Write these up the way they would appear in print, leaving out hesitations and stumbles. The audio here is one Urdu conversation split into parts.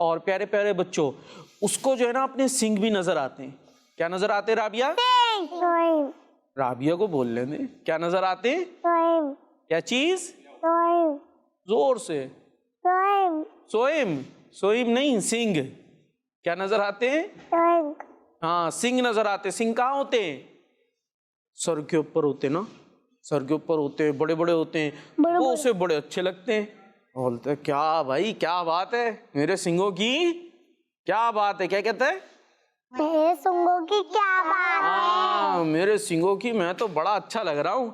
اور پیارے پیارے بچوں اس کو جو ہے نا اپنے سنگ بھی نظر آتے ہیں. کیا نظر آتے ہیں رابعہ؟ Swim. رابعہ کو بول لیں دیں. کیا نظر آتے ہیں؟ Swim. کیا چیز؟ Swim. زور سے. Swim. سوئم. سوئم نہیں، سنگ. کیا نظر آتے ہیں؟ Swim. ہاں سنگ نظر آتے. سنگ کہاں ہوتے ہیں؟ سر کے اوپر ہوتے نا، سر کے اوپر ہوتے ہیں، بڑے بڑے ہوتے ہیں، وہ اسے بڑے اچھے لگتے ہیں. بولتے کیا بھائی کیا بات ہے میرے سنگوں کی، کیا بات ہے، کیا کہتے ہیں؟ میرے سنگوں کی کیا بات؟ ہاں میرے سنگوں کی، میں تو بڑا اچھا لگ رہا ہوں.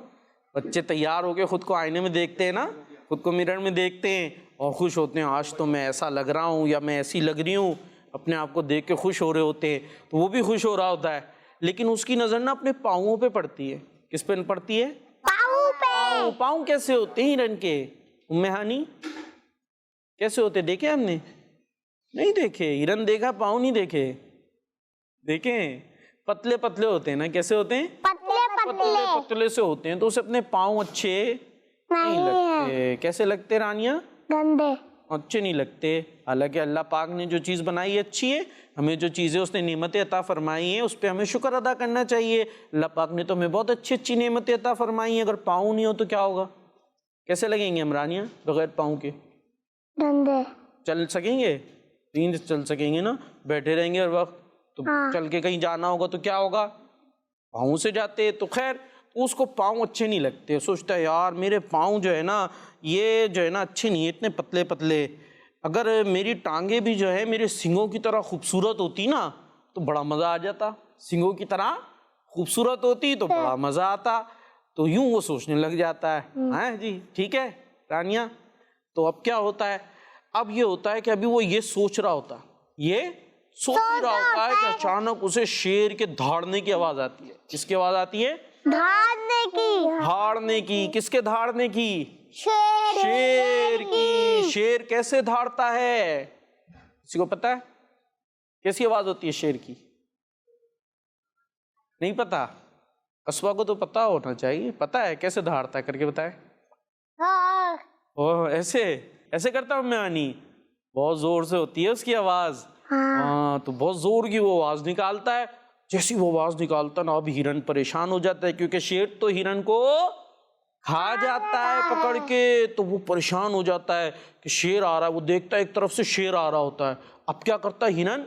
بچے تیار ہو کے خود کو آئینے میں دیکھتے ہیں نا، خود کو مرر میں دیکھتے ہیں اور خوش ہوتے ہیں، آج تو میں ایسا لگ رہا ہوں یا میں ایسی لگ رہی ہوں. اپنے آپ کو دیکھ کے خوش ہو رہے ہوتے ہیں تو وہ بھی خوش ہو رہا ہوتا ہے. لیکن اس کی نظر نا اپنے پاؤں پہ پڑتی ہے. کس پہ پڑتی ہے؟ پاؤں پہ. پاؤں کیسے ہوتے ہیں ہرن کے؟ ام ہانی کیسے ہوتے دیکھے ہم نے؟ نہیں دیکھے. ہرن دیکھا، پاؤں نہیں دیکھے. دیکھیں پتلے پتلے ہوتے ہیں نا. کیسے ہوتے ہیں؟ پتلے پتلے پتلے سے ہوتے ہیں تو اسے اپنے پاؤں اچھے نہیں لگتے. کیسے لگتے رانیہ؟ گندے. اچھے نہیں لگتے. حالانکہ اللہ پاک نے جو چیز بنائی ہے اچھی ہے. ہمیں جو چیزیں اس نے نعمتیں عطا فرمائی ہیں اس پہ ہمیں شکر ادا کرنا چاہیے. اللہ پاک نے تو ہمیں بہت اچھی اچھی نعمتیں عطا فرمائی ہیں. اگر پاؤں نہیں ہو تو کیا ہوگا؟ کیسے لگیں گے ہم رانیہ بغیر پاؤں کے؟ گندے. چل سکیں گے؟ نہیں چل سکیں گے نا، بیٹھے رہیں گے ہر وقت. تو چل کے کہیں جانا ہوگا تو کیا ہوگا؟ پاؤں سے جاتے. تو خیر اس کو پاؤں اچھے نہیں لگتے. سوچتا ہے یار میرے پاؤں جو ہے نا یہ جو ہے نا اچھے نہیں، اتنے پتلے پتلے. اگر میری ٹانگیں بھی جو ہے میرے سنگوں کی طرح خوبصورت ہوتی نا تو بڑا مزہ آ جاتا. سنگوں کی طرح خوبصورت ہوتی تو بڑا مزہ آتا. تو یوں وہ سوچنے لگ جاتا ہے. ہاں جی ٹھیک ہے رانیہ. تو اب کیا ہوتا ہے؟ اب یہ ہوتا ہے کہ ابھی وہ یہ سوچ رہا ہوتا ہے کہ اچانک اسے شیر کے دھاڑنے کی آواز آتی ہے. کس کی آواز آتی ہے؟ دھاڑنے کی. دھاڑنے کی. کس کے دھاڑنے کی؟ شیر. شیر کی. شیر کیسے دھاڑتا ہے؟ کسی کو پتا ہے کیسی آواز ہوتی ہے شیر کی؟ نہیں پتا؟ اسوا کو تو پتا ہونا چاہیے. پتا ہے کیسے دھاڑتا ہے؟ کر کے بتائے. اوہ ایسے ایسے کرتا ہوں میں آنی. بہت زور سے ہوتی ہے اس کی آواز. ہاں تو بہت زور کی وہ آواز نکالتا ہے. جیسی وہ آواز نکالتا نا اب ہرن پریشان ہو جاتا ہے کیونکہ شیر تو ہرن کو کھا جاتا ہے پکڑ کے. تو وہ پریشان ہو جاتا ہے کہ شیر آ رہا ہے. وہ دیکھتا ہے ایک طرف سے شیر آ رہا ہوتا ہے. اب کیا کرتا ہے ہرن؟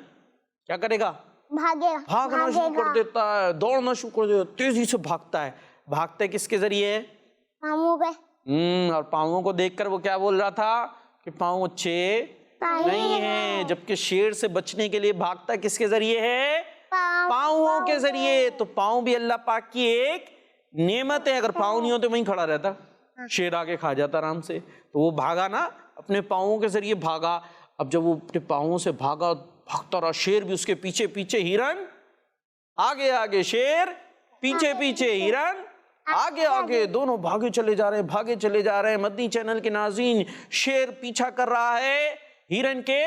کیا کرے گا؟ بھاگنا شروع کر دیتا ہے، دوڑنا شروع کر دیتا ہے، تیزی سے بھاگتا ہے. بھاگتا ہے کس کے ذریعے؟ پاؤں پہ. اور پاؤں کو دیکھ کر وہ کیا بول رہا تھا کہ پاؤں اچھے نہیں ہیں. جبکہ شیر سے بچنے کے لیے بھاگتا کس کے ذریعے ہے؟ پاؤں کے ذریعے. تو پاؤں بھی اللہ پاک کی ایک نعمت ہے. اگر پاؤں نہیں ہوتے وہیں کھڑا رہتا، شیر آگے کھا جاتا آرام سے. تو وہ بھاگا نا اپنے پاؤں کے ذریعے بھاگا. اب جب وہ اپنے پاؤں سے بھاگا بھاگتا رہا، شیر بھی اس کے پیچھے پیچھے، ہرن آگے آگے، شیر پیچھے پیچھے، ہرن آگے آگے. دونوں بھاگے چلے جا رہے ہیں. مدنی چینل کے ناظرین شیر پیچھا کر رہا ہے ہرن کے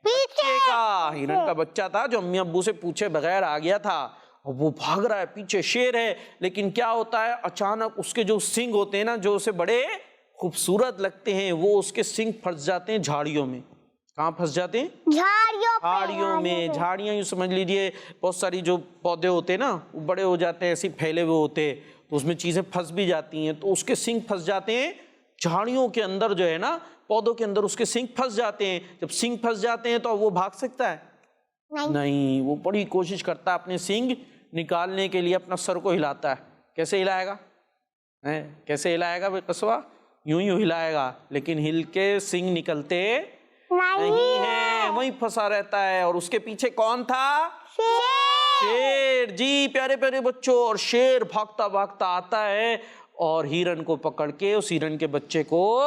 بچے کا. ہرن کا بچہ تھا جو امی ابو سے پوچھے بغیر آ گیا تھا. اور وہ بھاگ رہا ہے، پیچھے شیر ہے. لیکن کیا ہوتا ہے اچانک اس کے جو سنگ ہوتے ہیں نا جو اسے بڑے خوبصورت لگتے ہیں وہ اس کے سنگ پھنس جاتے ہیں جھاڑیوں میں. کہاں پھنس جاتے ہیں؟ جھاڑیوں میں. جھاڑیاں یوں سمجھ لیجئے بہت ساری جو پودے ہوتے ہیں نا وہ بڑے ہو جاتے ہیں، ایسے پھیلے ہوئے ہوتے تو اس میں چیزیں پھنس بھی جاتی ہیں. تو اس کے سنگ پھنس جاتے ہیں جھاڑیوں کے اندر، جو ہے نا پودوں کے اندر اس کے سنگ پھنس جاتے ہیں. جب سنگ پھنس جاتے ہیں تو وہ بھاگ سکتا ہے؟ نہیں. وہ بڑی کوشش کرتا ہے اپنے سنگ نکالنے کے لیے، اپنا سر کو ہلاتا ہے. کیسے ہلائے گا؟ کیسے ہلائے گا قصوا؟ یوں ہلائے گا. لیکن ہل کے سنگ نکلتے نہیں ہے، وہیں پھنسا رہتا ہے. اور اس کے پیچھے کون تھا؟ شیر. جی پیارے پیارے بچوں. اور شیر بھاگتا بھاگتا آتا ہے اور ہرن کو پکڑ کے اس ہرن کے بچے کو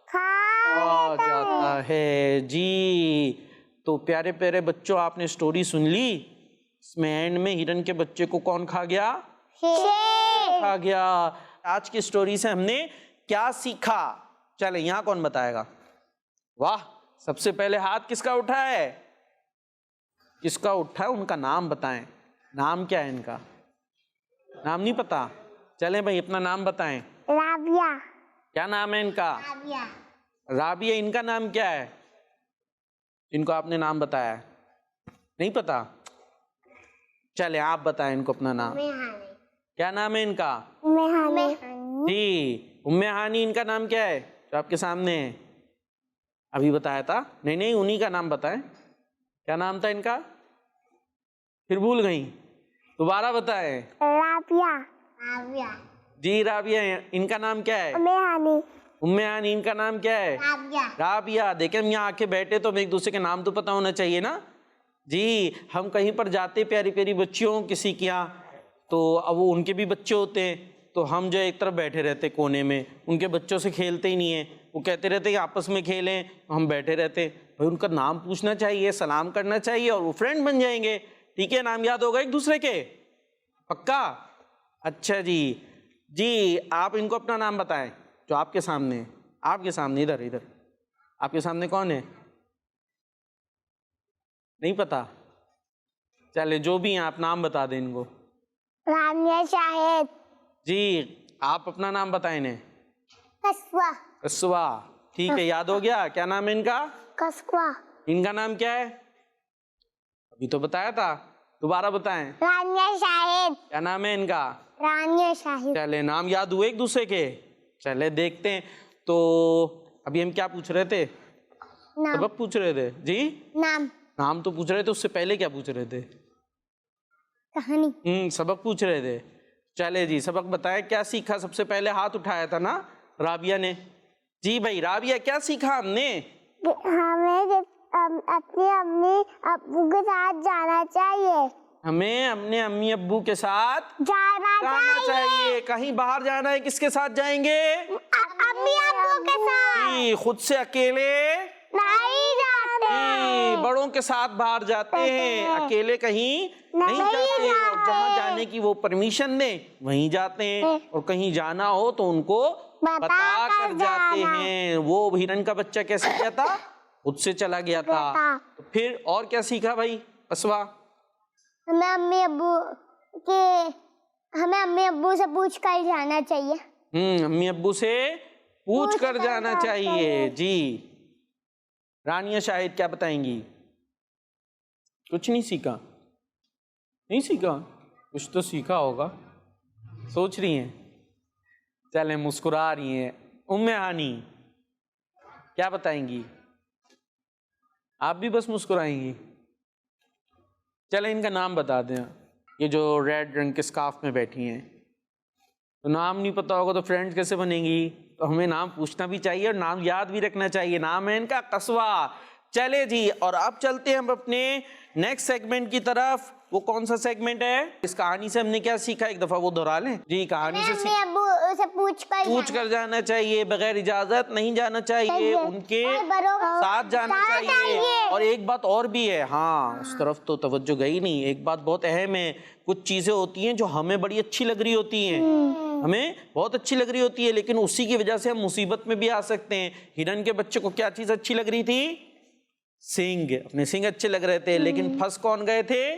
کھا جاتا ہے. جی تو پیارے پیارے بچوں آپ نے سٹوری سن لی. اس میں اینڈ میں ہرن کے بچے کو کون کھا گیا؟ شیر کھا گیا. آج کی سٹوری سے ہم نے کیا سیکھا؟ چلیں یہاں کون بتائے گا؟ واہ، سب سے پہلے ہاتھ کس کا اٹھا ہے؟ کس کا اٹھا ہے؟ ان کا نام بتائیں. نام کیا ہے ان کا؟ نام نہیں پتا؟ چلیں بھائی اپنا نام بتائیں. رابعہ. کیا نام ہے ان کا؟ رابعہ. ان کا نام کیا ہے؟ جن کو آپ نے نام بتایا ہے؟ نہیں پتا؟ چلے آپ بتائیں ان کو اپنا نام. کیا نام ہے ان کا؟ جی ام ہانی. ان کا نام کیا ہے جو آپ کے سامنے ہے؟ ابھی بتایا تھا. نہیں انہی کا نام بتائیں. کیا نام تھا ان کا؟ پھر بھول گئیں. دوبارہ بتائیں. رابعہ. جی رابعہ. ان کا نام کیا ہے؟ ام ہانی. ان کا نام کیا ہے؟ رابعہ. دیکھیں ہم یہاں آ کے بیٹھے تو ہم ایک دوسرے کے نام تو پتہ ہونا چاہیے نا. جی ہم کہیں پر جاتے پیاری پیاری بچیوں کسی کے یہاں تو اب وہ ان کے بھی بچے ہوتے ہیں تو ہم جو ایک طرف بیٹھے رہتے کونے میں, ان کے بچوں سے کھیلتے ہی نہیں ہیں. وہ کہتے رہتے کہ آپس میں کھیلیں, ہم بیٹھے رہتے. بھائی ان کا نام پوچھنا چاہیے, سلام کرنا چاہیے اور وہ فرینڈ بن جائیں گے. ٹھیک ہے, نام یاد ہوگا ایک دوسرے کے؟ پکا؟ اچھا جی آپ ان کو اپنا نام بتائیں جو آپ کے سامنے ہے. آپ کے سامنے ادھر آپ کے سامنے کون ہے؟ نہیں پتا؟ چلے جو بھی ہیں آپ نام بتا دیں ان کو. رانیہ شاہد. جی آپ اپنا نام بتائیں انہیں. قصوہ. ٹھیک ہے, یاد ہو گیا. کیا نام ہے ان کا؟ قصوہ. ان کا نام کیا ہے؟ ابھی تو بتایا تھا, دوبارہ بتائیں. رانیہ شاہد. کیا نام ہے ان کا؟ رانیہ شاہد. چلے نام یاد ہوئے ایک دوسرے کے. چلے دیکھتے ہیں. تو ابھی ہم کیا پوچھ رہے تھے؟ سبق پوچھ رہے تھے. جی نام تو پوچھ رہے تھے, اس سے پہلے کیا پوچھ رہے تھے؟ کہانی. سبق پوچھ رہے تھے. چلے جی سبق بتائیں. کیا سیکھا؟ سب سے پہلے ہاتھ اٹھایا تھا نا رابعہ نے. جی بھائی رابعہ کیا سیکھا ہم نے؟ ہمیں اپنے امی ابو کے ساتھ جانا چاہیے. ہمیں اپنے امی ابو کے ساتھ جانا چاہیے. کہیں باہر جانا ہے کس کے ساتھ جائیں گے؟ امی ابو کے ساتھ. جی خود سے اکیلے نہیں جاتے. جی بڑوں کے ساتھ باہر جاتے ہیں, اکیلے کہیں نہیں جاتے. اور جہاں جانے کی وہ پرمیشن دیں وہیں جاتے ہیں, اور کہیں جانا ہو تو ان کو بتا کر جاتے ہیں. وہ ہرن کا بچہ کیسے گیا تھا؟ خود سے چلا گیا تھا. تو پھر اور کیا سیکھا بھائی قصوہ؟ ہمیں امی ابو سے پوچھ کر جانا چاہیے. امی ابو سے پوچھ کر جانا چاہیے. جی رانیہ شاہد کیا بتائیں گی؟ کچھ نہیں سیکھا؟ نہیں سیکھا؟ کچھ تو سیکھا ہوگا. سوچ رہی ہیں؟ چلیں مسکرا رہی ہیں. ام ہانی کیا بتائیں گی؟ آپ بھی بس مسکرائیں گی. چلیں ان کا نام بتا دیں. یہ جو ریڈ رنگ کے سکارف میں بیٹھی ہیں, تو نام نہیں پتا ہوگا تو فرینڈ کیسے بنیں گی؟ تو ہمیں نام پوچھنا بھی چاہیے اور نام یاد بھی رکھنا چاہیے. نام ہے ان کا قصوہ. چلے جی اور اب چلتے ہیں ہم اپنے نیکسٹ سیگمنٹ کی طرف. وہ کون سا سیگمنٹ ہے؟ اس کہانی سے ہم نے کیا سیکھا, ایک دفعہ وہ دہرا لیں. جی کہانی سے ابو سے پوچھ کر جانا چاہیے, بغیر اجازت نہیں جانا چاہیے, ان کے ساتھ جانا چاہیے. اور ایک بات اور بھی ہے, ہاں اس طرف تو توجہ گئی نہیں, ایک بات بہت اہم ہے. کچھ چیزیں ہوتی ہیں جو ہمیں بڑی اچھی لگ رہی ہوتی ہیں, ہمیں بہت اچھی لگ رہی ہوتی ہے, لیکن اسی کی وجہ سے ہم مصیبت میں بھی آ سکتے ہیں. ہرن کے بچے کو کیا چیز اچھی لگ رہی تھی؟ سینگ. اپنے سینگ اچھے لگ رہے تھے, لیکن پھنس کون گئے تھے؟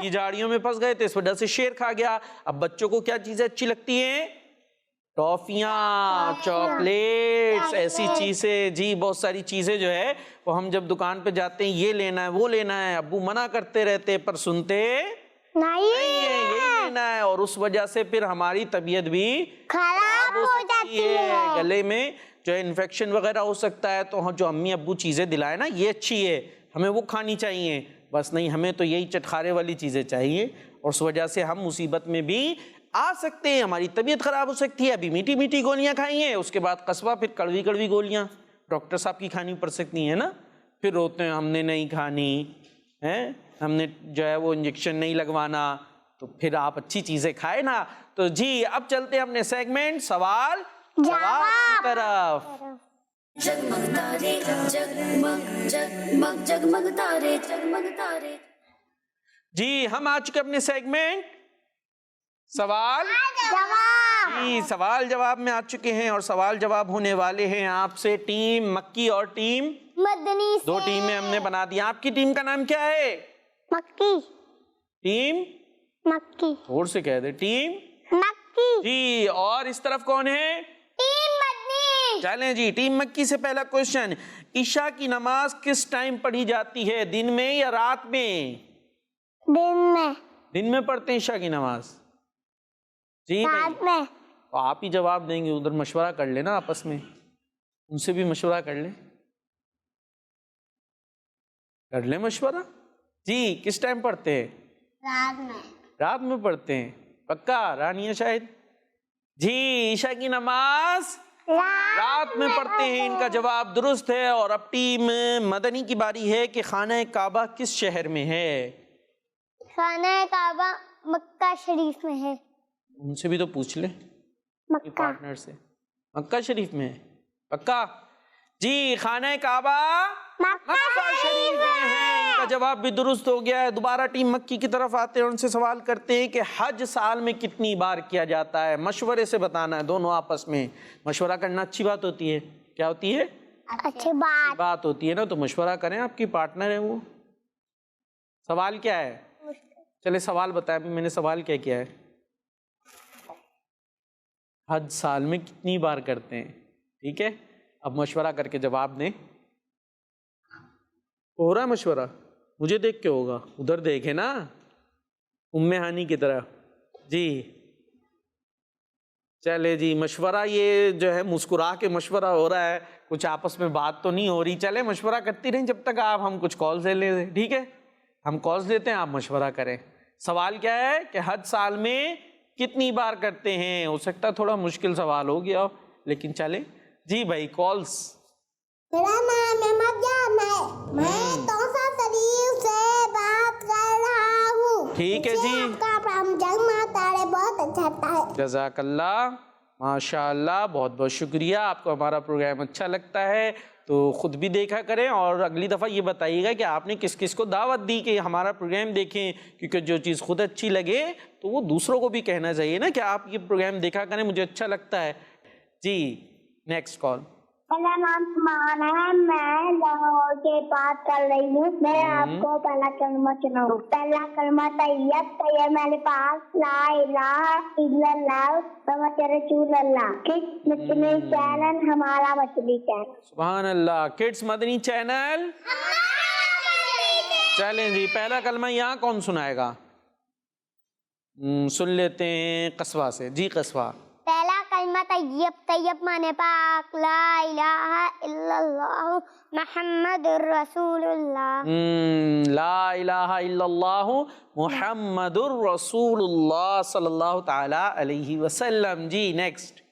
یہ جاڑیوں میں پھنس گئے تھے, اس وجہ سے شیر کھا گیا. اب بچوں کو کیا چیزیں اچھی لگتی ہیں؟ ٹافیاں, چاکلیٹس, ایسی چیزیں. جی بہت ساری چیزیں جو ہے وہ ہم جب دکان پہ جاتے ہیں یہ لینا ہے وہ لینا ہے, ابو منع کرتے رہتے پر سنتے نہیں ہے, یہی لینا ہے. اور اس وجہ سے پھر ہماری طبیعت بھی خراب ہو جاتی ہے, گلے میں جو ہے انفیکشن وغیرہ ہو سکتا ہے. تو جو امی ابو چیزیں دلائے نا یہ اچھی ہے, ہمیں وہ کھانی چاہیے. بس نہیں, ہمیں تو یہی چٹخارے والی چیزیں چاہیے, اور اس وجہ سے ہم مصیبت میں بھی آ سکتے ہیں, ہماری طبیعت خراب ہو سکتی ہے. ابھی میٹھی میٹھی گولیاں کھائی ہیں, اس کے بعد قصبہ, پھر کڑوی کڑوی گولیاں ڈاکٹر صاحب کی کھانی پڑ سکتی ہیں نا. پھر روتے ہیں ہم نے نہیں کھانی ہے, ہم نے جو ہے وہ انجیکشن نہیں لگوانا. تو پھر آپ اچھی چیزیں کھائے نا. تو جی اب چلتے ہیں اپنے سیگمنٹ سوال جواب کی طرف. جگمگ تارے جگمگ جگمگ جگمگ تارے جگمگ تارے. جی ہم آ چکے اپنے سیگمنٹ سوال جی سوال جواب میں آ چکے ہیں, اور سوال جواب ہونے والے ہیں آپ سے ٹیم مکی اور ٹیم مدنی. دو ٹیمیں ہم نے بنا دی. آپ کی ٹیم کا نام کیا ہے؟ مکی. ٹیم مکی. زور سے کہہ دے, ٹیم مکی. جی. اور اس طرف کون ہے؟ ٹیم مدنی. چلیں جی، ٹیم مکی سے پہلا کوشچن، عشاء کی نماز کس ٹائم پڑھی جاتی ہے، دن میں یا رات میں؟ دن میں. دن میں پڑھتے ہیں عشاء کی نماز؟ جی رات میں. تو آپ ہی جواب دیں گے، ادھر مشورہ کر لینا آپس میں، ان سے بھی مشورہ کر لیں. کر لیں مشورہ. جی کس ٹائم پڑھتے ہیں؟ رات میں. رات میں پڑھتے ہیں، پکا؟ رانیہ شاہد؟ جی عشاء کی نماز رات میں پڑھتے ہیں، ان کا جواب درست ہے. اور اب ٹیم مدنی کی باری ہے کہ خانہ کعبہ کس شہر میں ہے؟ خانہ کعبہ مکہ شریف میں ہے. ان سے بھی تو پوچھ لیں مکہ. پارٹنر سے. مکہ شریف میں ہے، پکا؟ جی خانہ کعبہ مکہ شریف میں ہے، ان کا جواب بھی درست ہو گیا ہے. دوبارہ ٹیم مکی کی طرف آتے ہیں، ان سے سوال کرتے ہیں کہ حج سال میں کتنی بار کیا جاتا ہے؟ مشورے سے بتانا ہے، دونوں آپس میں مشورہ کرنا اچھی بات ہوتی ہے. کیا ہوتی ہے؟ اچھی بات ہوتی ہے نا، تو مشورہ کریں، آپ کی پارٹنر ہے وہ. سوال کیا ہے؟ چلے سوال بتائیں. میں نے سوال کیا کیا ہے؟ حج سال میں کتنی بار کرتے ہیں؟ ٹھیک ہے، اب مشورہ کر کے جواب دیں. ہو رہا ہے مشورہ؟ مجھے دیکھ کے ہوگا، ادھر دیکھیں نا ام ہانی کی طرح. جی چلے جی، مشورہ یہ جو ہے مسکرا کے مشورہ ہو رہا ہے، کچھ آپس میں بات تو نہیں ہو رہی. چلے مشورہ کرتی رہیں جب تک آپ ہم کچھ کالز لے لیں. ٹھیک ہے، ہم کالز لیتے ہیں، آپ مشورہ کریں. سوال کیا ہے کہ حج سال میں کتنی بار کرتے ہیں؟ ہو سکتا ہے تھوڑا مشکل سوال ہو گیا ہو، لیکن چلے. جی بھائی کالز. میرا نام احمد جان ہے، میں توسا شریف سے بات کر رہا ہوں. ٹھیک ہے جی، آپ کا پروگرام جگمگ تارے بہت اچھا لگتا ہے. جزاک اللہ، ماشاء اللہ، بہت بہت شکریہ. آپ کو ہمارا پروگرام اچھا لگتا ہے تو خود بھی دیکھا کریں، اور اگلی دفعہ یہ بتائیے گا کہ آپ نے کس کس کو دعوت دی کہ ہمارا پروگرام دیکھیں، کیونکہ جو چیز خود اچھی لگے تو وہ دوسروں کو بھی کہنا چاہیے نا کہ آپ یہ پروگرام دیکھا کریں، مجھے اچھا لگتا ہے. جی نیکسٹ کال. میرا نام سمان ہے، میں لاہور سے بات کر رہی ہوں. میں آپ کو پہلا کلمہ سناؤں. پہلا کلمہ طیب طیب میرے پاس لا الہ الا اللہ محمد رسول اللہ. کڈس مدنی چینل ہمارا مدنی چینل. سبحان اللہ، کڈس مدنی چینل. چلیں جی، پہلا کلمہ یہاں کون سنائے گا؟ سن لیتے ہیں قصوہ سے. جی قصوہ. پہلا کلمہ طیب طیب مانے پاک لا الہ الا اللہ محمد رسول اللہ. لا الہ الا اللہ محمد الرسول اللہ صلی اللہ تعالی علیہ وسلم. جی نیکسٹ.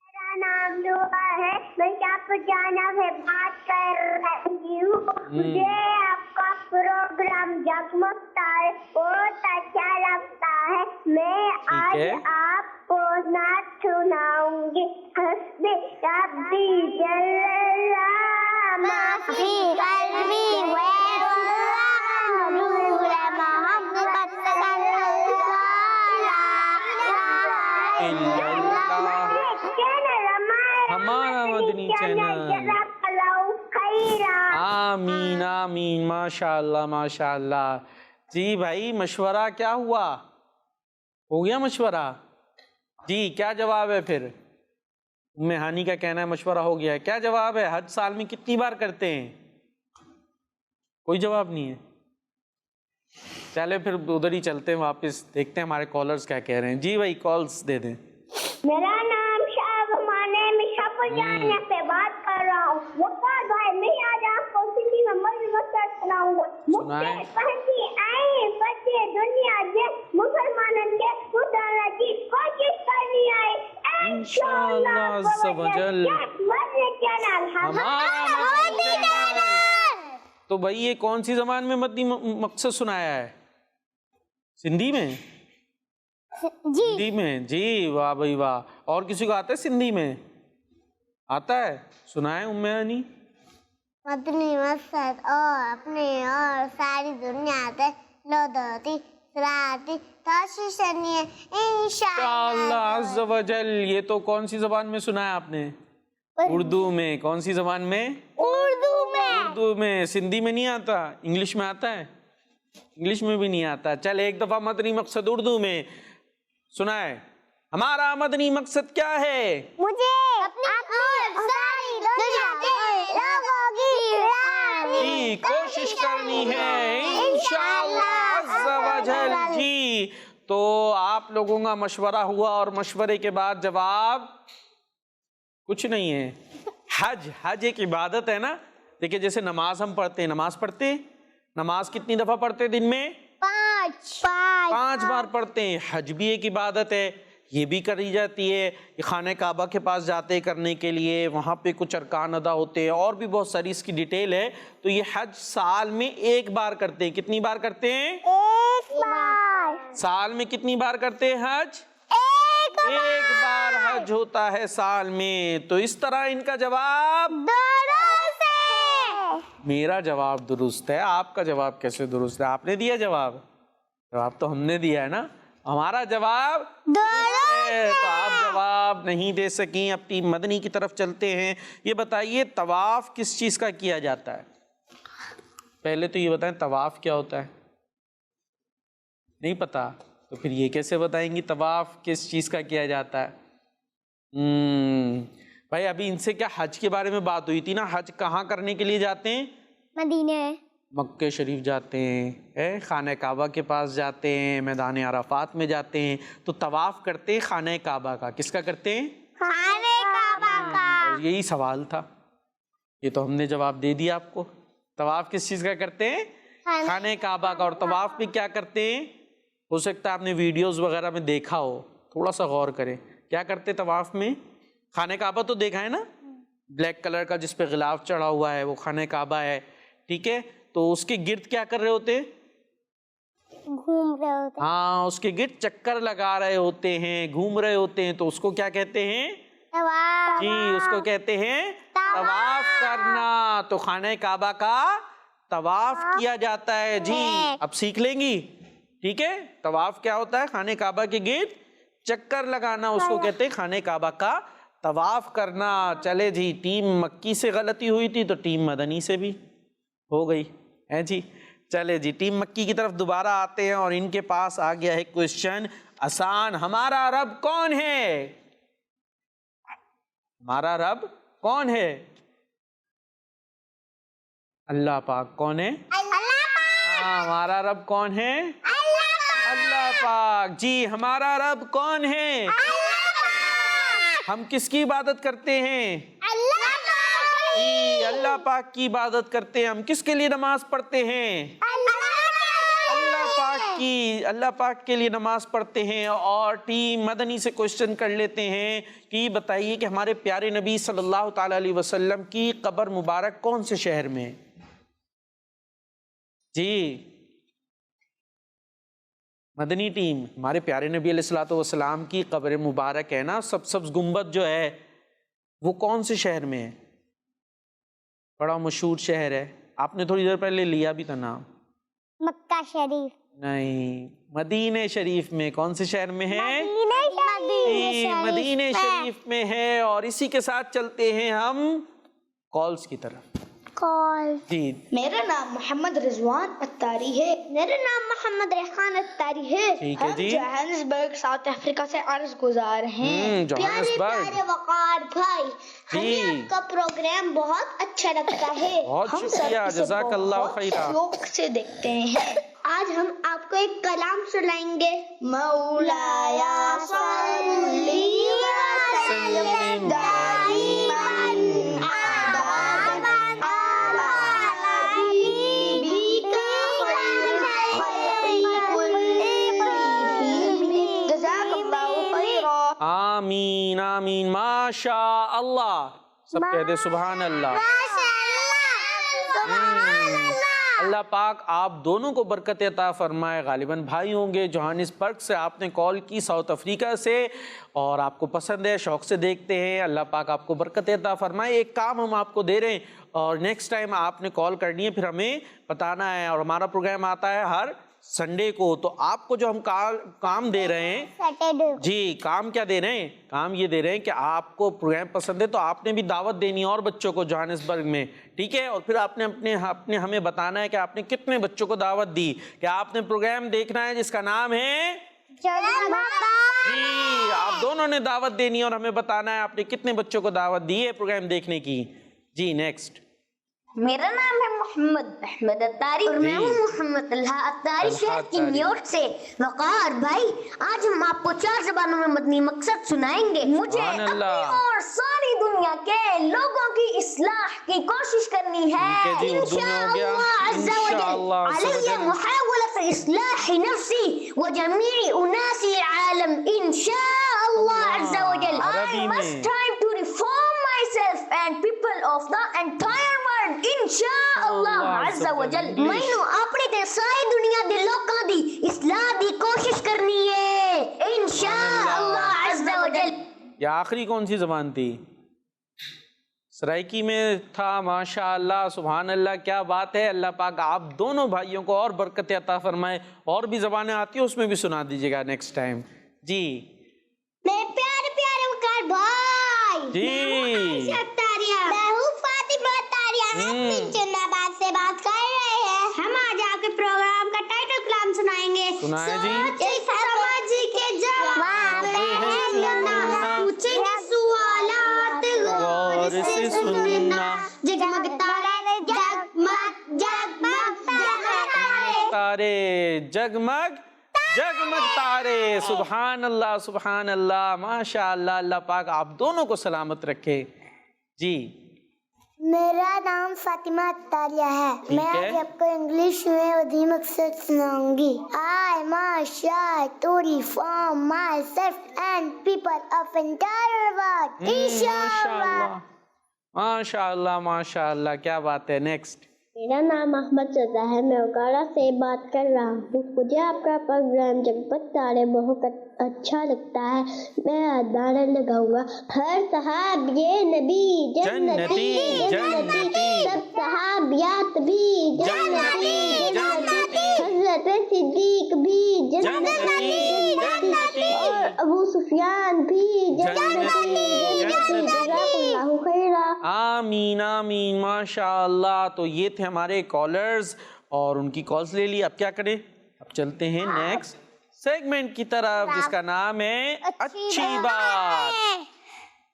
میرا نام لوہا ہے، میں آپ جانا ہے بات کر رہی ہوں. مجھے آپ کا پروگرام جگمگ تارے بہت اچھا لگتا ہے. میں آج آپ کو نعت سناؤں گی. حسبی ربی جل اللہ ما فی قلبی غیر اللہ نور محمد صلی اللہ علیہ ہمارا مدنی چینل. آمین آمین، ماشاء اللہ ماشاء اللہ. جی بھائی مشورہ کیا ہوا؟ ہو گیا مشورہ؟ جی کیا جواب ہے پھر؟ ام ہانی کا کہنا ہے مشورہ ہو گیا ہے. کیا جواب ہے؟ حج سال میں کتنی بار کرتے ہیں؟ کوئی جواب نہیں ہے. چلے پھر ادھر ہی چلتے ہیں واپس، دیکھتے ہیں ہمارے کالرز کیا کہہ رہے ہیں. جی بھائی کالز دے دیں. میرا نام شاہمانے میں شپ جانے سے بات کر رہا ہوں. وقار بھائی میں آج آپ کو سندھی میں مذہب سناؤں گا. مجھے پہنچی آئے بچے دنیا کے مسلمانوں کے خدا کی کوشش کرنی آئے انشاءاللہ عز و جل. تو بھائی یہ کون سی زبان میں مدنی مقصد سنایا ہے؟ سندھی میں؟ سندھی میں. جی واہ بھائی واہ. اور کسی کو آتا ہے سندھی میں؟ آتا ہے؟ سنائیں ام ہانی. مدنی مقصد اور اپنے اور ساری دنیا سے لودتی سراتی کوشش کرنی ہے انشاءاللہ عز و جل. یہ تو کون سی زبان میں سنایا آپ نے؟ اردو میں. کون سی زبان میں؟ اردو میں. سندھی میں نہیں آتا؟ انگلش میں آتا ہے؟ انگلش میں بھی نہیں آتا. چل ایک دفعہ مدنی مقصد اردو میں سنائے. ہمارا مدنی مقصد کیا ہے؟ مجھے اپنی ساری دنیا کے لوگوں کی کوشش کرنی ہے انشاءاللہ عز و جل۔ جی تو آپ لوگوں کا مشورہ ہوا اور مشورے کے بعد جواب کچھ نہیں ہے۔ حج ایک عبادت ہے نا، دیکھیں جیسے نماز ہم پڑھتے ہیں، نماز کتنی دفعہ پڑھتے ہیں دن میں؟ 5 بار پڑھتے ہیں۔ حج بھی ایک عبادت ہے، یہ بھی کری جاتی ہے، خانہ کعبہ کے پاس جاتے کرنے کے لیے، وہاں پہ کچھ ارکان ادا ہوتے ہیں اور بھی بہت ساری اس کی ڈیٹیل ہے۔ تو یہ حج سال میں 1 بار کرتے ہیں۔ کتنی بار کرتے ہیں؟ 1 بار۔ سال میں کتنی بار کرتے ہیں حج؟ 1 بار حج ہوتا ہے سال میں۔ تو اس طرح ان کا جواب درست ہے۔ میرا جواب درست ہے، آپ کا جواب کیسے درست ہے؟ آپ نے دیا جواب تو ہم نے دیا ہے نا، ہمارا جواب درست ہے۔ تو آپ جواب نہیں دے سکیں۔ اب ٹیم مدنی کی طرف چلتے ہیں۔ یہ بتائیے طواف کس چیز کا کیا جاتا ہے؟ پہلے تو یہ بتائیں طواف کیا ہوتا ہے؟ نہیں پتا تو پھر یہ کیسے بتائیں گی طواف کس چیز کا کیا جاتا ہے؟ بھائی ابھی ان سے کیا حج کے بارے میں بات ہوئی تھی نا، حج کہاں کرنے کے لیے جاتے ہیں؟ مدینے، مکہ شریف جاتے ہیں، خانہ کعبہ کے پاس جاتے ہیں، میدان عرفات میں جاتے ہیں۔ تو طواف کرتے ہیں خانہ کعبہ کا، کس کا کرتے ہیں؟ خانہ کعبہ کا۔ یہی سوال تھا، یہ تو ہم نے جواب دے دیا آپ کو۔ طواف کس چیز کا کرتے ہیں؟ خانہ کعبہ کا۔ اور طواف بھی کیا کرتے ہیں؟ ہو سکتا ہے آپ نے ویڈیوز وغیرہ میں دیکھا ہو، تھوڑا سا غور کریں کیا کرتے طواف میں۔ خانہ کعبہ تو دیکھا ہے نا، بلیک کلر کا جس پہ غلاف چڑھا ہوا ہے، وہ خانہ کعبہ ہے، ٹھیک ہے۔ تو اس کے گرد کیا کر رہے ہوتے ہیں؟ گھوم رہے ہوتے ہیں۔ ہاں، اس کے گرد چکر لگا رہے ہوتے ہیں، گھوم رہے ہوتے ہیں۔ تو اس کو کیا کہتے ہیں؟ طواف۔ جی اس کو کہتے ہیں طواف کرنا۔ تو خانہ کعبہ کا طواف کیا جاتا ہے۔ جی اب سیکھ لیں گی، ٹھیک ہے۔ طواف کیا ہوتا ہے؟ خانہ کعبہ کے گرد چکر لگانا، اس کو کہتے ہیں خانہ کعبہ کا طواف کرنا۔ چلے جی، ٹیم مکی سے غلطی ہوئی تھی تو ٹیم مدنی سے بھی ہو گئی ہے جی۔ چلے جی، ٹیم مکی کی طرف دوبارہ آتے ہیں اور ان کے پاس آ گیا ہے کوشچن آسان۔ ہمارا رب کون ہے؟ ہمارا رب کون ہے؟ اللہ پاک۔ کون ہے؟ ہاں، ہمارا رب کون ہے؟ اللہ پاک۔ جی ہمارا رب کون ہے؟ ہم کس کی عبادت کرتے ہیں؟ جی اللہ پاک کی عبادت کرتے ہیں۔ ہم کس کے لیے نماز پڑھتے ہیں؟ اللہ پاک کے لیے نماز پڑھتے ہیں۔ اور ٹیم مدنی سے کوشچن کر لیتے ہیں کہ یہ بتائیے کہ ہمارے پیارے نبی صلی اللہ تعالی علیہ وسلم کی قبر مبارک کون سے شہر میں ہے؟ جی مدنی ٹیم، ہمارے پیارے نبی علیہ الصلوۃ والسلام کی قبر مبارک ہے نا، سبز گنبد جو ہے وہ کون سے شہر میں ہے؟ بڑا مشہور شہر ہے، آپ نے تھوڑی دیر پہلے لیا بھی تھا نام۔ مکہ شریف نہیں، مدینہ شریف میں۔ کون سے شہر میں ہے؟ مدینہ شریف میں ہے۔ اور اسی کے ساتھ چلتے ہیں ہم کالز کی طرف۔ جی میرا نام محمد رضوان اتاری ہے۔ میرا نام محمد ریحان اتاری ہے۔ ٹھیک ہے جی، جوہانسبرگ ساؤتھ افریقہ سے عرض گزار ہیں۔ جوہانسبرگ۔ وقار بھائی، جی ہمیں آپ کا پروگرام بہت اچھا لگتا ہے۔ بہت ہم سب شکریہ، اسے جزاک اللہ بہت خیرہ۔ شوق سے دیکھتے ہیں۔ آج ہم آپ کو ایک کلام سنائیں گے۔ مولایا صلی وسلم دائما ابدا علی حبیبک خیر کلہم۔ جزاک اللہ خیرا۔ آمین آمین، ماشاء اللہ۔ سب کہہ دے سبحان اللہ۔ اللہ پاک آپ دونوں کو برکت عطا فرمائے۔ غالباً بھائی ہوں گے جوہانسبرگ سے، آپ نے کال کی ساؤتھ افریقہ سے، اور آپ کو پسند ہے، شوق سے دیکھتے ہیں۔ اللہ پاک آپ کو برکت عطا فرمائے۔ ایک کام ہم آپ کو دے رہے ہیں، اور نیکسٹ ٹائم آپ نے کال کرنی ہے، پھر ہمیں بتانا ہے۔ اور ہمارا پروگرام آتا ہے ہر سنڈے کو، تو آپ کو جو ہم کام دے رہے ہیں، سیٹرڈے جی کام کیا دے رہے ہیں؟ کام یہ دے رہے ہیں کہ آپ کو پروگرام پسند ہے تو آپ نے بھی دعوت دینی ہے اور بچوں کو جوہانسبرگ میں، ٹھیک ہے؟ اور پھر آپ نے اپنے ہمیں بتانا ہے کہ آپ نے کتنے بچوں کو دعوت دی، کہ آپ نے پروگرام دیکھنا ہے جس کا نام ہے جی آپ دونوں نے دعوت دینی ہے اور ہمیں بتانا ہے آپ نے کتنے بچوں کو دعوت دی ہے پروگرام دیکھنے کی. جی نیکسٹ. میرا نام ہے محمد احمد اتاری اور میں ہوں محمد طلحہ اتاری شہر کی نیویارک سے. وقار بھائی آج ہم آپ کو 4 زبانوں میں مدنی مقصد سنائیں گے. مجھے اپنی اور ساری دنیا کے لوگوں کی اصلاح کی کوشش کرنی ہے انشاءاللہ عز وجل. علیہ محاولة اصلاح نفسی وجمیع اناس العالم انشاءاللہ عز وجل. I must try to reform myself and people of the entire world انشاءاللہ عز وجل. مینوں اپنے تے ساری دنیا دے لوکاں دی اصلاح دی کوشش کرنی ہے انشاءاللہ عز وجل. یہ آخری کون سی زبان تھی؟ سرائکی میں تھا. ماشاءاللہ سبحان اللہ کیا بات ہے. اللہ پاک آپ دونوں بھائیوں کو اور برکت عطا فرمائے. اور بھی زبانیں آتی ہیں اس میں بھی سنا دیجیے گا نیکسٹ ٹائم. جی میرے پیارے پیارے وقار بھائی جی میں ہوں فاطمہ اتاریہ. آپ پنچن آباد سے بات کر رہے ہیں. ہم آج آپ کے پروگرام کا ٹائٹل کلام سنائیں گے. سنائیں جی. سمجھ کے جواب پوچھیں گے سوالات غور سے سننا. جگمگ تارے جگمگ جگمگ تارے جگمگ جگمگ تارے. سبحان اللہ سبحان اللہ ماشاء اللہ. اللہ پاک آپ دونوں کو سلامت رکھے. جی میرا نام فاطمہ اتاریہ ہے. میں آج آپ کو انگلش میں مدنی مقصد سناؤں گی. I must try to reform myself and people of entire world. انشاءاللہ ماشاء اللہ ماشاء اللہ کیا بات ہے. نیکسٹ. میرا نام احمد رضا ہے. میں اوکارا سے بات کر رہا ہوں. مجھے آپ کا پروگرام جگمگ تارے بہت اچھا لگتا ہے. میں نعرہ لگاؤں گا ہر صحابی نبی جنتی جنتی سب صحابیات بھی جنتی جنتی حضرت صدیق بھی جنتی جنتی اور ابو سفیان بھی جنتی جنتی. جزاک اللہ خیرا. آمین آمین ماشاء اللہ. تو یہ تھے ہمارے کالرز اور ان کی کالز لے لی. اب کیا کریں؟ اب چلتے ہیں نیکسٹ سیگمنٹ کی طرف جس کا نام ہے اچھی بات.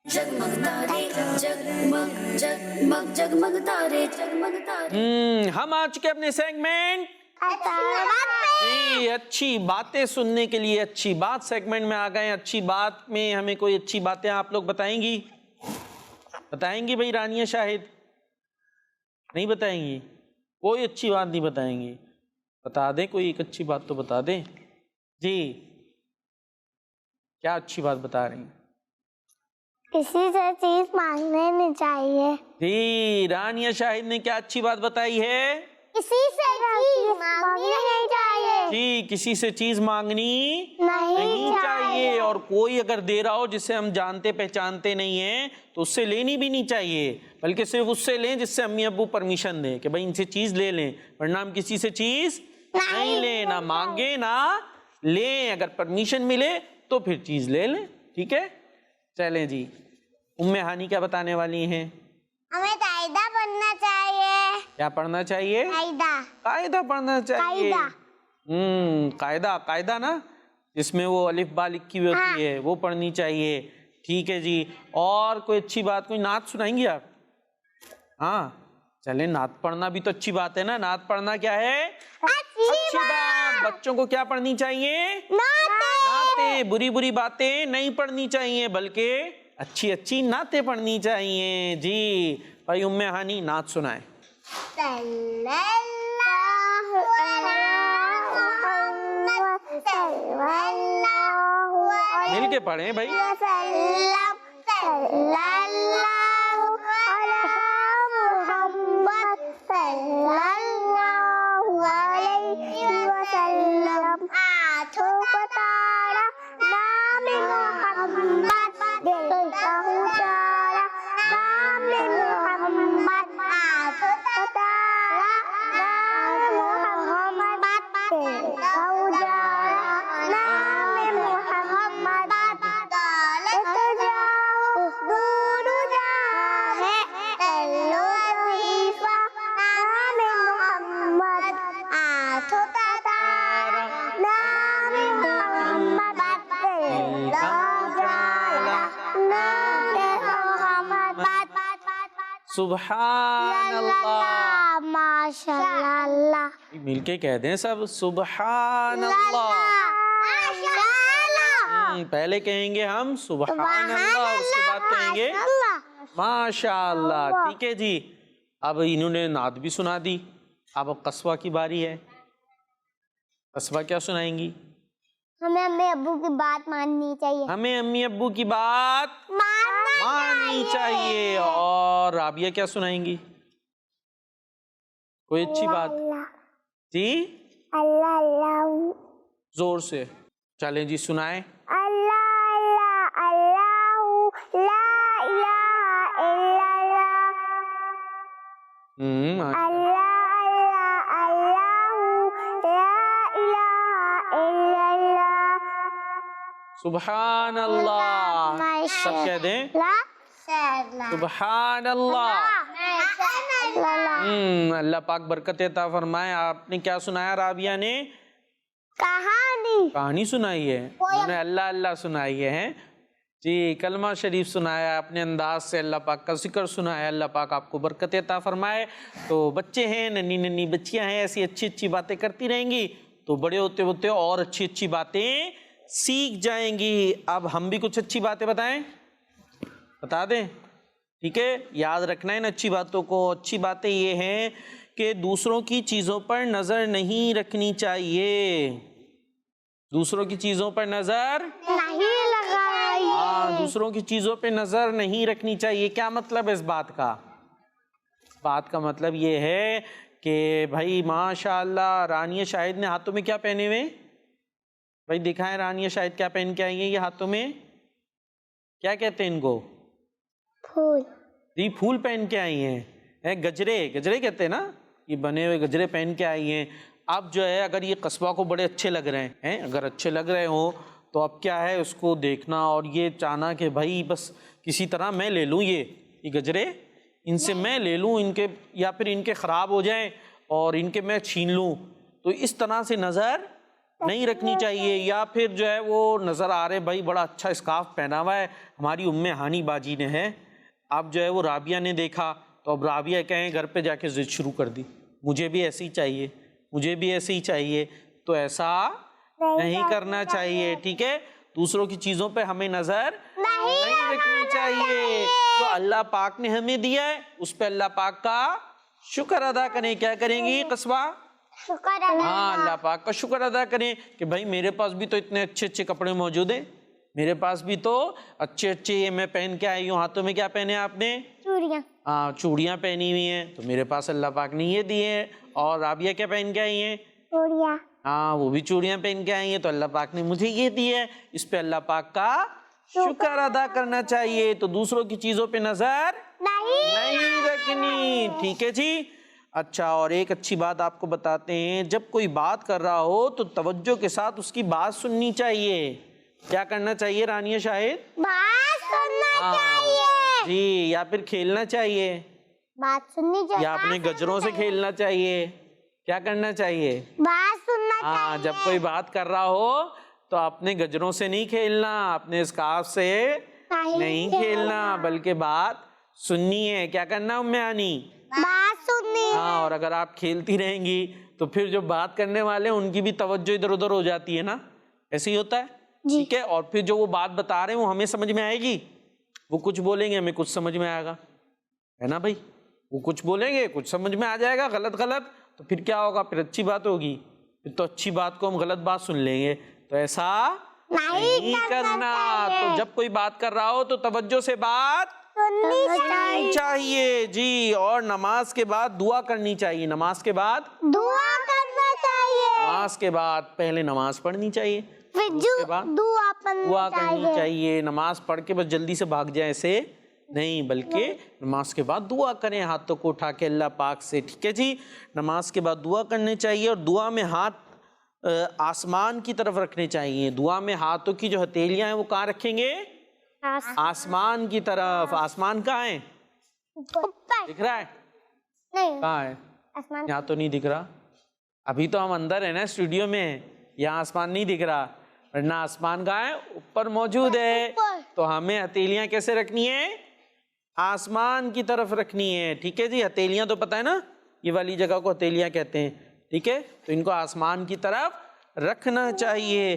جگمگ تارے جگمگ جگمگ جگمگ تارے جگمگ تارے. ہم آ چکے اپنے سیگمنٹ جی اچھی باتیں سننے کے لیے. اچھی بات سیگمنٹ میں آ گئے. اچھی بات میں ہمیں کوئی اچھی باتیں آپ لوگ بتائیں گی؟ بتائیں گی بھائی؟ رانیہ شاہد نہیں بتائیں گی؟ کوئی اچھی بات نہیں بتائیں گی؟ بتا دیں کوئی ایک اچھی بات تو بتا دیں. جی کیا اچھی بات بتا رہی ہیں؟ کسی سے چیز مانگنے نہیں چاہیے. جی رانیہ شاہد نے کیا اچھی بات بتائی ہے؟ کسی سے چیز مانگنی نہیں چاہیے. جی کسی سے چیز مانگنی نہیں چاہیے. اور کوئی اگر دے رہا ہو جسے ہم جانتے پہچانتے نہیں ہیں تو اس سے لینی بھی نہیں چاہیے, بلکہ صرف اس سے لیں جس سے امی ابو پرمیشن دیں کہ بھائی ان سے چیز لے لیں, ورنہ ہم کسی سے چیز نہیں لیں, نہ مانگیں نہ لیں. اگر پرمیشن ملے تو پھر چیز لے لیں. ٹھیک ہے, چلیں جی. ام ہانی کیا بتانے والی ہیں؟ ہمیں قاعدہ پڑھنا چاہیے. کیا پڑھنا چاہیے؟ قاعدہ پڑھنا چاہیے. قاعدہ نا جس میں وہ الف با لکھی ہوئی ہوتی ہے وہ پڑھنی چاہیے. ٹھیک ہے جی. اور کوئی اچھی بات, کوئی نعت سنائیں گی آپ؟ ہاں چلیں, نعت پڑھنا بھی تو اچھی بات ہے نا. نعت پڑھنا کیا ہے؟ اچھی بات. بچوں کو کیا پڑھنی چاہیے؟ نعتیں. بری بری باتیں نہیں پڑھنی چاہیے بلکہ اچھی اچھی نعتیں پڑھنی چاہیے. جی بھائی ام ہانی نعت سنائیں. مل کے پڑھیں بھائی. سبحان اللہ. ماشاء اللہ. مل کے کہہ دیں سب سبحان اللہ. پہلے کہیں گے ہم سبحان اللہ, اس کے بعد کہیں گے ماشاء اللہ. ٹھیک ہے جی. اب انہوں نے نعت بھی سنا دی, اب قصوہ کی باری ہے. قصوہ کیا سنائیں گی؟ ہمیں امی ابو کی بات ماننی چاہیے. ہمیں امی ابو کی بات ماننی چاہیے. اور رابعہ کیا سنائیں گی؟ کوئی اچھی بات جی؟ اللہ اللہ زور سے چلیں جی سنائیں. اللہ اللہ اللہ لا الہ الا اللہ. اللہ اللہ لا الہ الا اللہ. سبحان اللہ. سب کہہ دیں سبحان اللہ. اللہ پاک برکت عطا فرمائے. آپ نے کیا سنایا رابعہ نے؟ کہانی سنائی ہے. انہوں نے اللہ اللہ سنائی ہے جی. کلمہ شریف سنایا اپنے انداز سے. اللہ پاک کا ذکر سنایا. اللہ پاک آپ کو برکت عطا فرمائے. تو بچے ہیں, ننھی ننھی بچیاں ہیں, ایسی اچھی اچھی باتیں کرتی رہیں گی تو بڑے ہوتے ہوتے اور اچھی اچھی باتیں سیکھ جائیں گی. اب ہم بھی کچھ اچھی باتیں بتائیں, بتا دیں؟ ٹھیک ہے, یاد رکھنا ہے ان اچھی باتوں کو. اچھی باتیں یہ ہیں کہ دوسروں کی چیزوں پر نظر نہیں رکھنی چاہیے. دوسروں کی چیزوں پر نظر نہیں لگائی. دوسروں کی چیزوں پہ نظر نہیں رکھنی چاہیے. کیا مطلب ہے اس بات کا؟ بات کا مطلب یہ ہے کہ بھائی ماشاءاللہ رانیہ شاہد نے ہاتھوں میں کیا پہنے ہوئے؟ بھائی دکھائیں رانیہ شاہد کیا پہن کے آئی ہیں یہ ہاتھوں میں؟ کیا کہتے ہیں ان کو؟ پھول. جی پھول پہن کے آئی ہیں. گجرے, گجرے کہتے ہیں نا, یہ بنے ہوئے گجرے پہن کے آئی ہیں. اب جو ہے اگر یہ قصبہ کو بڑے اچھے لگ رہے ہیں, اگر اچھے لگ رہے ہوں تو اب کیا ہے اس کو دیکھنا اور یہ چاہنا کہ بھائی بس کسی طرح میں لے لوں یہ گجرے, ان سے میں لے لوں ان کے, یا پھر ان کے خراب ہو جائیں اور ان کے میں چھین لوں. تو اس طرح سے نظر نہیں رکھنی چاہیے. یا پھر جو ہے وہ نظر آ رہے بھائی بڑا اچھا اسکارف پہنا ہوا ہے ہماری ہانی باجی نے ہے. اب جو ہے وہ رابعہ نے دیکھا تو اب رابعہ کہیں گھر پہ جا کے ضد شروع کر دی, مجھے بھی ایسے ہی چاہیے, مجھے بھی ایسے ہی چاہیے. تو ایسا نہیں کرنا چاہیے. ٹھیک ہے, دوسروں کی چیزوں پہ ہمیں نظر نہیں رکھنی چاہیے. تو اللہ پاک نے ہمیں دیا ہے اس پہ اللہ پاک کا شکر ادا کریں. کیا کریں گی قصبہ؟ شکر اللہ. ہاں, اللہ پاک کا شکر ادا کریں کہ بھائی میرے پاس بھی تو اتنے اچھے اچھے کپڑے موجود ہیں, میرے پاس بھی تو اچھے اچھے یہ میں پہن کے آئی ہوں. ہاتھوں میں کیا پہنے آپ نے؟ چوڑیاں. ہاں چوڑیاں پہنی ہوئی ہیں, تو میرے پاس اللہ پاک نے یہ دیے ہیں. اور رابعہ کیا پہن کے آئی ہیں؟ چوڑیاں. ہاں وہ بھی چوڑیاں پہن کے آئی ہیں, تو اللہ پاک نے مجھے یہ دی ہے. اس پہ اللہ پاک کا شکر ادا کرنا چاہیے. تو دوسروں کی چیزوں پہ نظر نہیں رکھنی. ٹھیک ہے جی. اچھا, اور ایک اچھی بات آپ کو بتاتے ہیں, جب کوئی بات کر رہا ہو تو توجہ کے ساتھ اس کی بات سننی چاہیے. کیا کرنا چاہیے رانیہ شاہد؟ بات سننا چاہیے. جی, یا پھر کھیلنا چاہیے, بات سننی چاہیے. یا اپنے گجروں سے کھیلنا چاہیے. کیا کرنا چاہیے؟ بات سننا چاہیے. ہاں, جب کوئی بات کر رہا ہو تو اپنے گجروں سے نہیں کھیلنا, اپنے اسکارف سے نہیں کھیلنا, بلکہ بات سننی ہے. کیا کرنا ام آنی؟ بات سننی. ہاں, اور اگر آپ کھیلتی رہیں گی تو پھر جو بات کرنے والے ہیں ان کی بھی توجہ ادھر ادھر ہو جاتی ہے نا, ایسے ہی ہوتا ہے. ٹھیک ہے, اور پھر جو وہ بات بتا رہے ہیں وہ ہمیں سمجھ میں آئے گی. وہ کچھ بولیں گے ہمیں کچھ سمجھ میں آئے گا, ہے نا بھائی؟ وہ کچھ بولیں گے کچھ سمجھ میں آ جائے گا, غلط غلط, تو پھر کیا ہوگا؟ پھر اچھی بات ہوگی, پھر تو اچھی بات کو ہم غلط بات سن لیں گے. تو ایسا نہیں کرنا. تو جب کوئی بات کر رہا ہو تو توجہ سے بات سننی چاہیے. جی, اور نماز کے بعد دعا کرنی چاہیے. نماز کے بعد دعا کرنا چاہیے. نماز کے بعد پہلے نماز پڑھنی چاہیے, پھر دعا کرنی چاہیے. نماز پڑھ کے بس جلدی سے بھاگ جائیں ایسے نہیں, بلکہ نماز کے بعد دعا کریں ہاتھوں کو اٹھا کے اللہ پاک سے. ٹھیک ہے جی, نماز کے بعد دعا کرنی چاہیے. اور دعا میں ہاتھ آسمان کی طرف رکھنے چاہیے. دعا میں ہاتھوں کی جو ہتھیلیاں ہیں وہ کہاں رکھیں گے؟ آسمان کی طرف. آسمان کہاں ہے؟ دکھ رہا ہے؟ کہاں ہے؟ یہاں تو نہیں دکھ رہا. ابھی تو ہم اندر ہیں نا اسٹوڈیو میں, یہاں آسمان نہیں دکھ رہا, ورنہ آسمان کہاں ہے؟ اوپر موجود ہے. تو ہمیں ہتھیلیاں کیسے رکھنی ہے؟ آسمان کی طرف رکھنی ہے، ٹھیک ہے جی. ہتھیلیاں تو پتہ ہے نا، یہ والی جگہ کو ہتھیلیاں کہتے ہیں، ٹھیک ہے. تو ان کو آسمان کی طرف رکھنا چاہیے.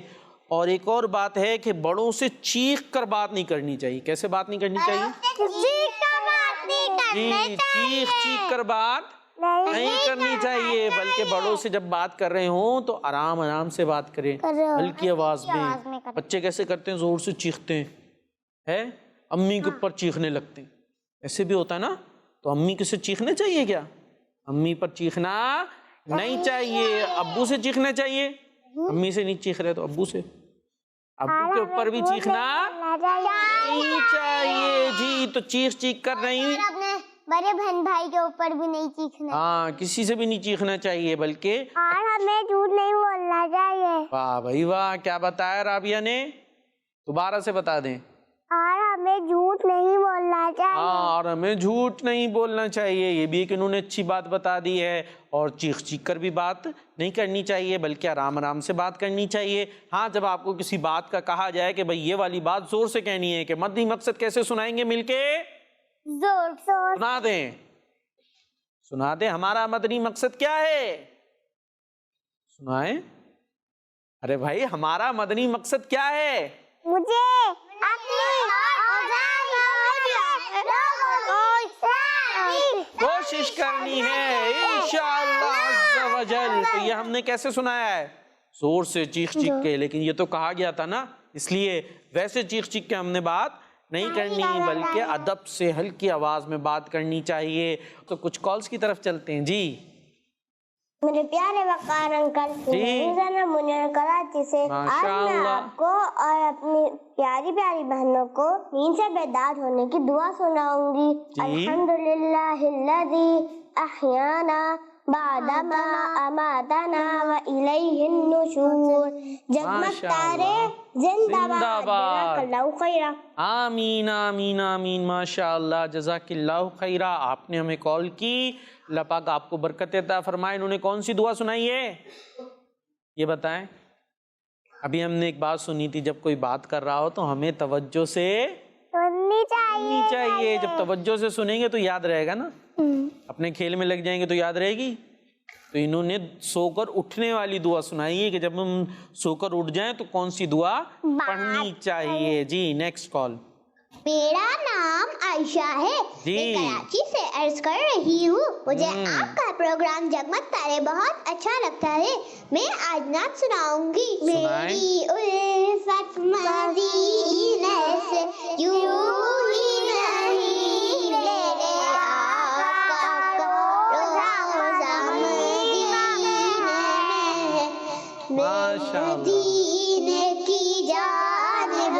اور ایک اور بات ہے کہ بڑوں سے چیخ کر بات نہیں کرنی چاہیے. کیسے بات نہیں کرنی چاہیے؟ جی، چیخ کر بات نہیں کرنی چاہیے، بلکہ بڑوں سے جب بات کر رہے ہوں تو آرام آرام سے بات کریں، ہلکی آواز میں. بچے کیسے کرتے ہیں؟ زور سے چیختے ہیں، ہے امی کے اوپر چیخنے لگتے ہیں. ایسے بھی ہوتا ہے نا. تو امی کس سے چیخنا چاہیے کیا؟ امی پر چیخنا نہیں چاہیے. ابو سے چیخنا چاہیے. امی سے نہیں چیخ رہے تو ابو سے، ابو کے اوپر بھی چیخنا نہیں چاہیے. جی، تو چیخ کر نہیں، بڑے بہن بھائی کے اوپر بھی نہیں چیخنا. ہاں، کسی سے بھی نہیں چیخنا چاہیے، بلکہ اور ہمیں جھوٹ نہیں بولنا چاہیے. واہ بھائی واہ، کیا بتایا رابعہ نے؟ دوبارہ سے بتا دیں. اور ہمیں جھوٹ نہیں بولنا چاہیے. ہاں، اور ہمیں جھوٹ نہیں بولنا چاہیے. یہ بھی ایک انہوں نے اچھی بات بتا دی ہے. اور چیخ کر بھی بات نہیں کرنی چاہیے، بلکہ آرام آرام سے بات کرنی چاہیے. ہاں، جب آپ کو کسی بات کا کہا جائے کہ بھئی یہ والی بات زور سے کہنی ہے، کہ مدنی مقصد کیسے سنائیں گے؟ مل کے زور سنا دیں. ہمارا مدنی مقصد کیا ہے؟ سنائیں. ارے بھائی، ہمارا مدنی مقصد کیا ہے؟ مجھے کوشش کرنی ہے انشاءاللہ عز و جل. تو یہ ہم نے کیسے سنایا ہے؟ زور سے، چیخ کے. لیکن یہ تو کہا گیا تھا نا، اس لیے ویسے چیخ کے ہم نے بات نہیں کرنی، بلکہ ادب سے ہلکی آواز میں بات کرنی چاہیے. تو کچھ کالز کی طرف چلتے ہیں. جی میرے پیارے وقار انکل، منیر کراچی سے. آج میں آپ کو اور اپنی پیاری پیاری بہنوں کو نیند سے بیدار ہونے کی دعا سناؤں گی. الحمدللہ الذی احیانا بعدما اماتنا والیہ النشور. جگمگ تارے زندہ باد. اللہ خیرہ. آمین آمین آمین. ماشاءاللہ، جزاک اللہ خیرہ. آپ نے ہمیں کال کی، اللہ پاک آپ کو برکت عطا فرمائے. انہوں نے کون سی دعا سنائی ہے یہ بتائیں؟ ابھی ہم نے ایک بات سنی تھی، جب کوئی بات کر رہا ہو تو ہمیں توجہ سے سننی چاہیے. جب توجہ سے سنیں گے تو یاد رہے گا نا. اپنے کھیل میں لگ جائیں گے تو یاد رہے گی. تو انہوں نے سو کر اٹھنے والی دعا سنائی ہے کہ جب ہم سو کر اٹھ جائیں تو کون سی دعا پڑھنی چاہیے. جی نیکسٹ کال. میرا نام عائشہ ہے، میں کراچی سے عرض کر رہی ہوں. مجھے آپ کا پروگرام جگمگ تارے بہت اچھا لگتا ہے. میں آج نعت سناؤں گی. میری الفت مدینہ سے یوں ہی نہیں، میرے آقا کو روضہ مدینہ ہے. مدینے کی جانب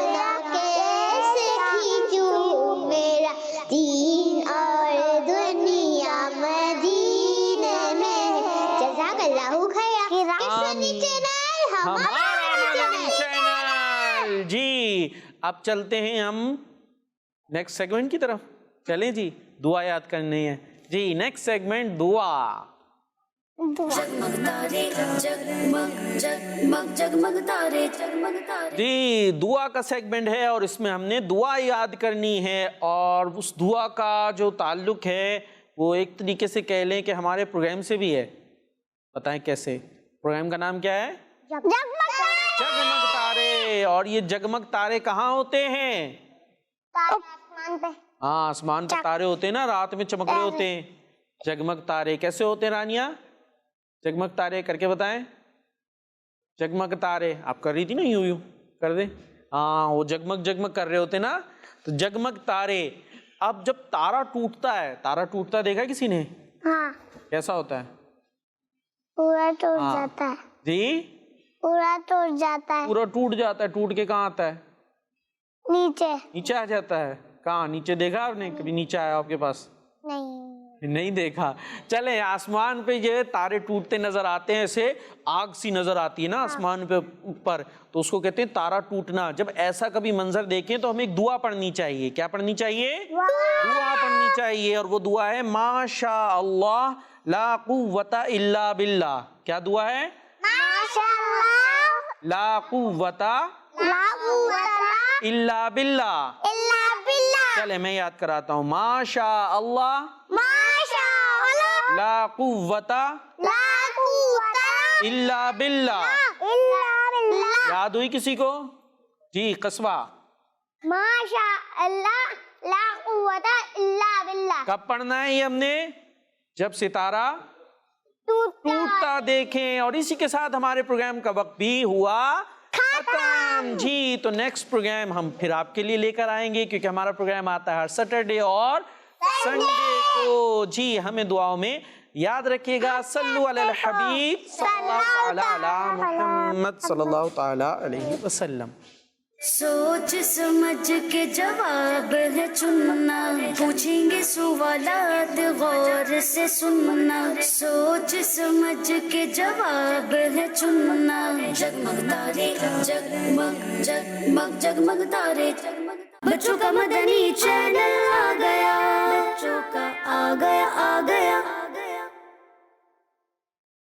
کیسے کھینچوں میرا دین اور دنیا مدینے میں. جزاک اللہ خیر. ہمارا چینل. جی اب چلتے ہیں ہم نیکسٹ سیگمنٹ کی طرف. چلیں جی، دعا یاد کرنی ہے. جی نیکسٹ سیگمنٹ دعا. جگمگ تارے جگمگ جگمگ جگمگ تارے جگمگ تارے. جی دعا کا سیگمنٹ ہے اور اس میں ہم نے دعا یاد کرنی ہے. اور اس دعا کا جو تعلق ہے وہ ایک طریقے سے کہہ لیں کہ ہمارے پروگرام سے بھی ہے. بتائیں کیسے؟ پروگرام کا نام کیا ہے؟ جگمگ تارے. اور یہ جگمگ تارے کہاں ہوتے ہیں؟ آسمان پہ. ہاں، آسمان پہ تارے ہوتے ہیں نا، رات میں چمک رہے ہوتے ہیں. جگمگ تارے کیسے ہوتے ہیں رانیہ؟ جگمگ تارے کر کے بتائیں. جگمگ تارے آپ کر رہی تھی نا، یوں کر دیں. ہاں، وہ جگمگ جگمگ کر رہے ہوتے نا، تو جگمگ تارے. اب جب تارا ٹوٹتا ہے، تارا ٹوٹتا دیکھا کسی نے؟ ہاں. کیسا ہوتا ہے؟ پورا ٹوٹ جاتا ہے. جی پورا ٹوٹ جاتا ہے. پورا ٹوٹ جاتا ہے. ٹوٹ کے کہاں آتا ہے؟ نیچے آ جاتا ہے. کہاں نیچے دیکھا آپ نے کبھی؟ نیچے آیا آپ کے پاس؟ نہیں دیکھا. چلے آسمان پہ یہ تارے ٹوٹتے نظر آتے ہیں، ایسے آگ سی نظر آتی ہے نا آسمان پہ اوپر، تو اس کو کہتے ہیں تارا ٹوٹنا. جب ایسا کبھی منظر دیکھیں تو ہمیں ایک دعا پڑھنی چاہیے. کیا پڑھنی چاہیے؟ دعا پڑھنی چاہیے. اور وہ دعا ہے ما شاء اللہ لا قوت الا باللہ. کیا دعا ہے؟ لا قوت الا باللہ. چلے میں یاد کراتا ہوں. ما شاء اللہ ماشاء اللہ لا قوت لا قوت الا باللہ. الا باللہ. یاد ہوئی کسی کو؟ جی قصوہ. ماشاء اللہ لا قوت الا باللہ. کب پڑھنا ہے یہ ہم نے؟ جب ستارہ ٹوٹتا دیکھیں. اور اسی کے ساتھ ہمارے پروگرام کا وقت بھی ہوا ختم. جی تو نیکسٹ پروگرام ہم پھر آپ کے لیے لے کر آئیں گے، کیونکہ ہمارا پروگرام آتا ہے ہر سیٹرڈے اور سنڈے کو. جی ہمیں دعاؤں میں یاد رکھیے گا. صلو علی الحبیب صلی اللہ علی محمد صلی اللہ تعالی علیہ وسلم. سوچ سمجھ کے جواب ہے چننا، پوچھیں گے سوالات غور سے سننا. سوچ سمجھ کے جواب ہے چننا. جگمگ تارے جگمگ جگمگ جگمگ تارے. بچوں کا مدنی چینل آ گیا، بچوں کا آ گیا